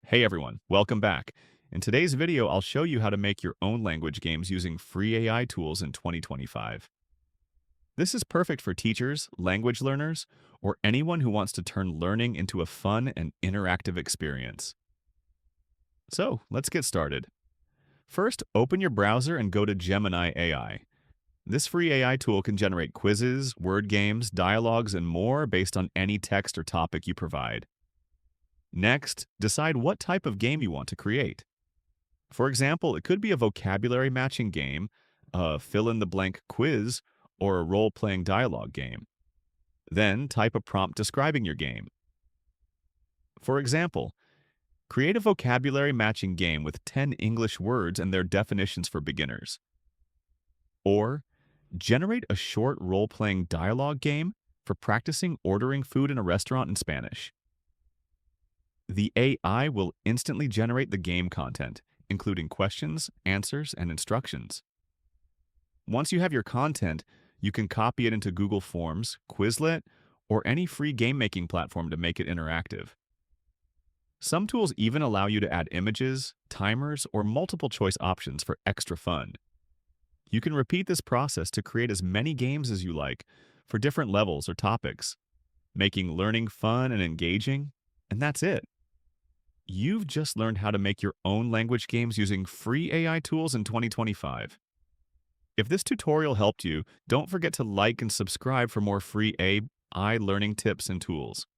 Hey everyone, welcome back. In today's video, I'll show you how to make your own language games using free AI tools in 2025. This is perfect for teachers, language learners, or anyone who wants to turn learning into a fun and interactive experience. So, let's get started. First, open your browser and go to Gemini AI. This free AI tool can generate quizzes, word games, dialogues, and more based on any text or topic you provide. Next, decide what type of game you want to create. For example, it could be a vocabulary matching game, a fill in the blank quiz, or a role playing dialogue game. Then type a prompt describing your game. For example, create a vocabulary matching game with 10 English words and their definitions for beginners. Or generate a short role playing dialogue game for practicing ordering food in a restaurant in Spanish. The AI will instantly generate the game content, including questions, answers, and instructions. Once you have your content, you can copy it into Google Forms, Quizlet, or any free game-making platform to make it interactive. Some tools even allow you to add images, timers, or multiple choice options for extra fun. You can repeat this process to create as many games as you like for different levels or topics, making learning fun and engaging, and that's it. You've just learned how to make your own language games using free AI tools in 2025. If this tutorial helped you, don't forget to like and subscribe for more free AI learning tips and tools.